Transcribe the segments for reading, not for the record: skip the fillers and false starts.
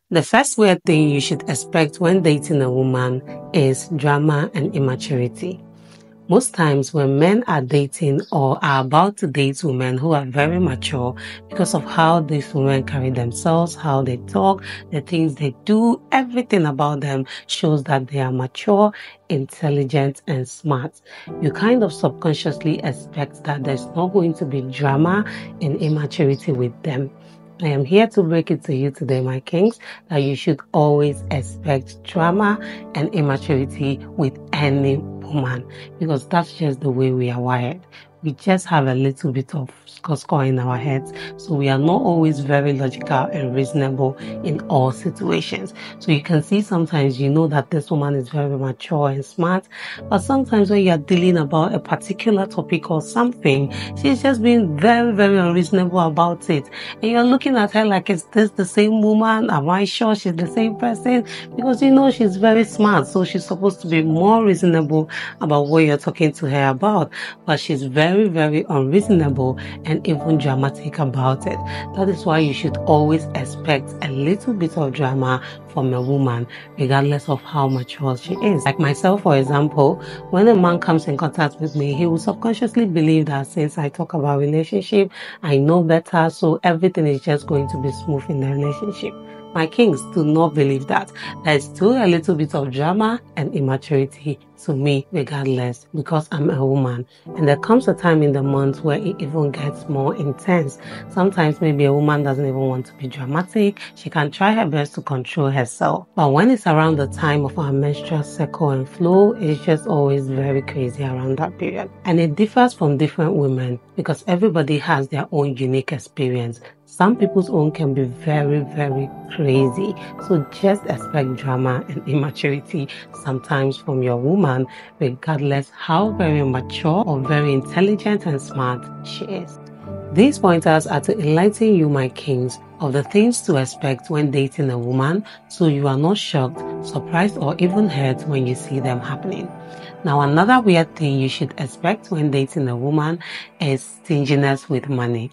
The first weird thing you should expect when dating a woman is drama and immaturity. Most times when men are dating or are about to date women who are very mature because of how these women carry themselves, how they talk, the things they do, everything about them shows that they are mature, intelligent, and smart. You kind of subconsciously expect that there's not going to be drama and immaturity with them. I am here to break it to you today, my kings, that you should always expect drama and immaturity with any woman, because that's just the way we are wired. We just have a little bit of score in our heads, so we are not always very logical and reasonable in all situations. So you can see sometimes you know that this woman is very mature and smart, but sometimes when you are dealing about a particular topic or something, she's just being very, very unreasonable about it. And you're looking at her like, is this the same woman? Am I sure she's the same person? Because you know she's very smart, so she's supposed to be more reasonable about what you're talking to her about. But she's very, very unreasonable and even dramatic about it. That is why you should always expect a little bit of drama from a woman, regardless of how mature she is. Like myself, for example, when a man comes in contact with me, he will subconsciously believe that since I talk about relationship, I know better, so everything is just going to be smooth in the relationship. My kings do not believe that. There's still a little bit of drama and immaturity to me regardless, because I'm a woman. And there comes a time in the month where it even gets more intense. Sometimes maybe a woman doesn't even want to be dramatic. She can try her best to control herself. But when it's around the time of our menstrual cycle and flow, it's just always very crazy around that period. And it differs from different women because everybody has their own unique experience. Some people's own can be very, very crazy. So just expect drama and immaturity sometimes from your woman, regardless how very mature or very intelligent and smart she is. These pointers are to enlighten you, my kings, of the things to expect when dating a woman, so you are not shocked, surprised, or even hurt when you see them happening. Now, another weird thing you should expect when dating a woman is stinginess with money.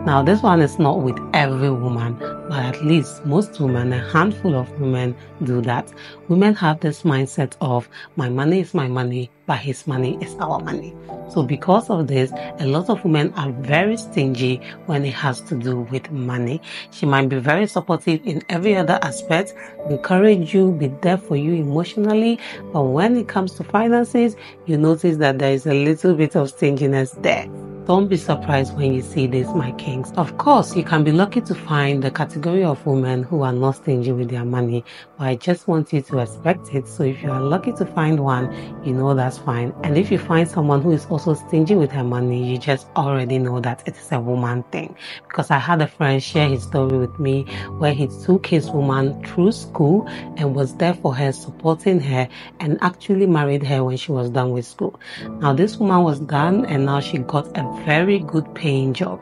Now, this one is not with every woman, but at least most women, a handful of women do that. Women have this mindset of, my money is my money, but his money is our money. So because of this, a lot of women are very stingy when it has to do with money. She might be very supportive in every other aspect, encourage you, be there for you emotionally, but when it comes to finances, you notice that there is a little bit of stinginess there. Don't be surprised when you see this, my kings. Of course, you can be lucky to find the category of women who are not stingy with their money, but I just want you to expect it. So if you are lucky to find one, you know that's fine. And if you find someone who is also stingy with her money, you just already know that it is a woman thing. Because I had a friend share his story with me where he took his woman through school and was there for her, supporting her, and actually married her when she was done with school. Now this woman was done and now she got a very good paying job.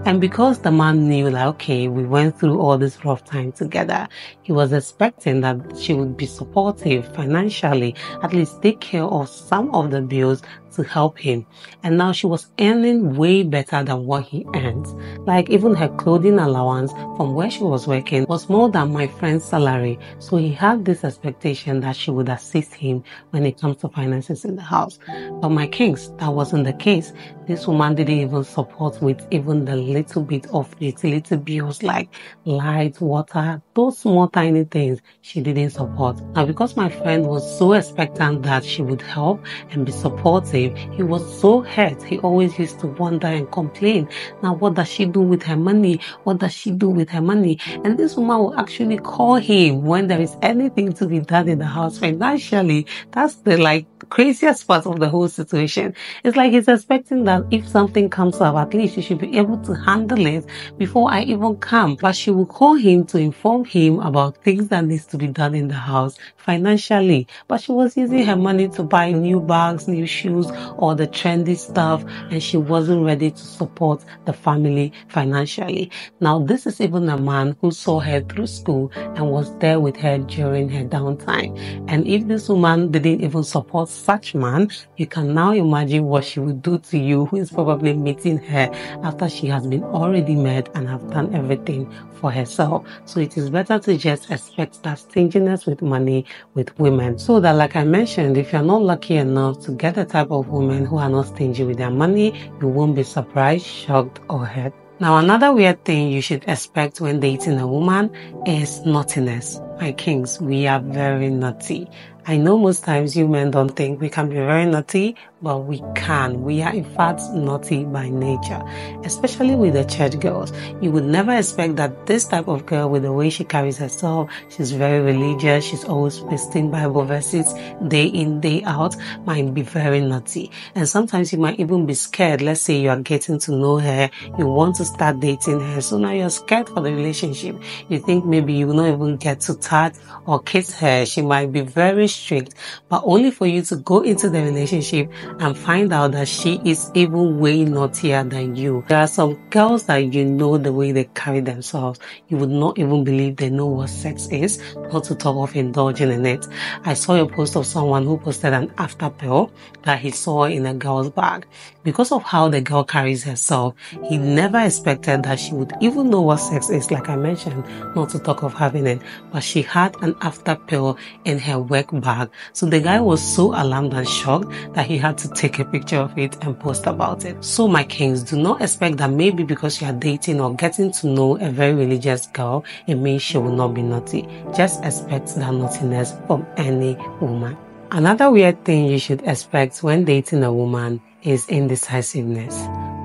And because the man knew that, okay, we went through all this rough time together, he was expecting that she would be supportive financially, at least take care of some of the bills to help him. And now she was earning way better than what he earns. Like even her clothing allowance from where she was working was more than my friend's salary. So he had this expectation that she would assist him when it comes to finances in the house. But my kings, that wasn't the case. This woman didn't even support with even the little bit of utility bills like light, water, those small tiny things she didn't support. Now because my friend was so expectant that she would help and be supportive, he was so hurt. He always used to wonder and complain. Now what does she do with her money? What does she do with her money? And this woman will actually call him when there is anything to be done in the house financially. That's the craziest part of the whole situation. It's like he's expecting that if something comes up, at least you should be able to handle it before I even come. But she will call him to inform him about things that needs to be done in the house financially. But she was using her money to buy new bags, new shoes, all the trendy stuff, and she wasn't ready to support the family financially. Now this is even a man who saw her through school and was there with her during her downtime. And if this woman didn't even support such man, you can now imagine what she would do to you, who is probably meeting her after she has been already met and have done everything for herself. So it is better to just expect that stinginess with money with women. So that, like I mentioned, if you're not lucky enough to get the type of women who are not stingy with their money, you won't be surprised, shocked, or hurt. Now, another weird thing you should expect when dating a woman is naughtiness. My kings, we are very naughty. I know most times you men don't think we can be very naughty, but we can. We are in fact naughty by nature, especially with the church girls. You would never expect that this type of girl, with the way she carries herself, she's very religious, she's always pasting Bible verses day in, day out, might be very naughty. And sometimes you might even be scared. Let's say you are getting to know her, you want to start dating her, so now you're scared for the relationship. You think maybe you will not even get to touch or kiss her. She might be very strict, but only for you to go into the relationship and find out that she is even way naughtier than you. There are some girls that you know the way they carry themselves, you would not even believe they know what sex is, not to talk of indulging in it. I saw a post of someone who posted an after pill that he saw in a girl's bag. Because of how the girl carries herself, he never expected that she would even know what sex is, like I mentioned, not to talk of having it. But she had an after pill in her work bag. So the guy was so alarmed and shocked that he had to take a picture of it and post about it. So my kings, do not expect that maybe because you are dating or getting to know a very religious girl, it means she will not be naughty. Just expect that naughtiness from any woman. Another weird thing you should expect when dating a woman is indecisiveness.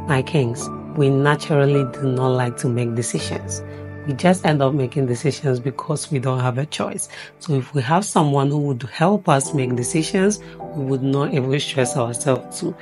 My kings, we naturally do not like to make decisions. We just end up making decisions because we don't have a choice. So if we have someone who would help us make decisions, we would not even stress ourselves too.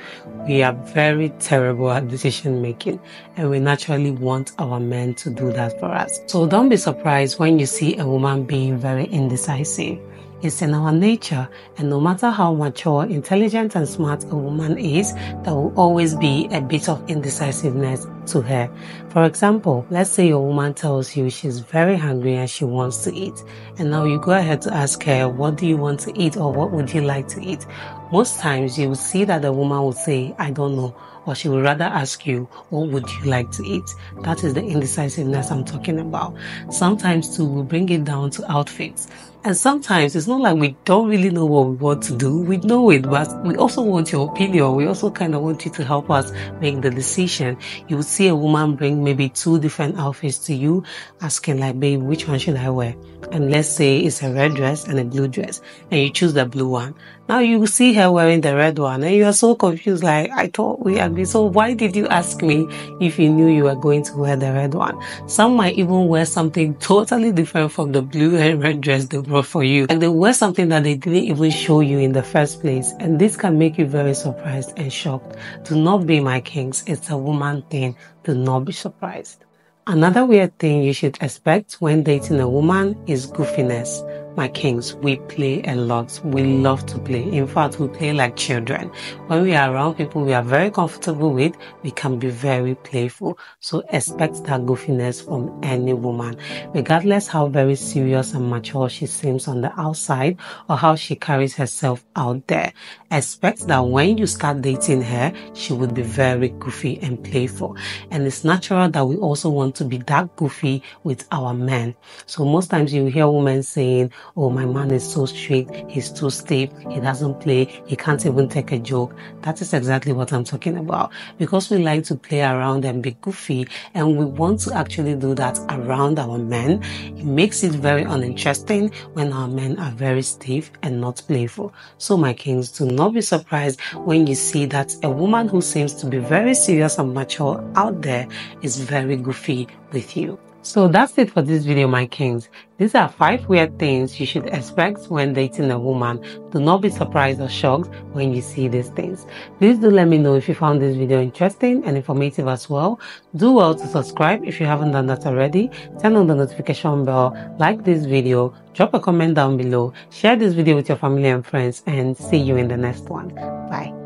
We are very terrible at decision making, and we naturally want our men to do that for us. So don't be surprised when you see a woman being very indecisive. It's in our nature, and no matter how mature, intelligent, and smart a woman is, there will always be a bit of indecisiveness to her. For example, let's say your woman tells you she's very hungry and she wants to eat, and now you go ahead to ask her, what do you want to eat, or what would you like to eat? Most times you will see that the woman will say, I don't know, or she would rather ask you, what would you like to eat? That is the indecisiveness I'm talking about. Sometimes too, we'll bring it down to outfits. And sometimes it's not like we don't really know what we want to do. We know it, but we also want your opinion. We also kind of want you to help us make the decision. You would see a woman bring maybe 2 different outfits to you, asking like, babe, which one should I wear? And let's say it's a red dress and a blue dress, and you choose the blue one. Now you see her wearing the red one, and you are so confused, like, I thought we agreed. So why did you ask me if you knew you were going to wear the red one? Some might even wear something totally different from the blue and red dress they brought for you. Like they wear something that they didn't even show you in the first place, and this can make you very surprised and shocked. Do not be my kings. It's a woman thing. Do not be surprised. Another weird thing you should expect when dating a woman is goofiness. My kings, we play a lot. We love to play. In fact, we play like children. When we are around people we are very comfortable with, we can be very playful. So expect that goofiness from any woman. Regardless how very serious and mature she seems on the outside or how she carries herself out there, expect that when you start dating her, she would be very goofy and playful. And it's natural that we also want to be that goofy with our men. So most times you hear women saying, oh, my man is so strict, he's too stiff, he doesn't play, he can't even take a joke. That is exactly what I'm talking about. Because we like to play around and be goofy, and we want to actually do that around our men, it makes it very uninteresting when our men are very stiff and not playful. So my kings, do not be surprised when you see that a woman who seems to be very serious and mature out there is very goofy with you. So that's it for this video, my kings. These are 5 weird things you should expect when dating a woman. Do not be surprised or shocked when you see these things. Please do let me know if you found this video interesting and informative as well. Do well to subscribe if you haven't done that already. Turn on the notification bell, like this video, drop a comment down below, share this video with your family and friends, and see you in the next one. Bye.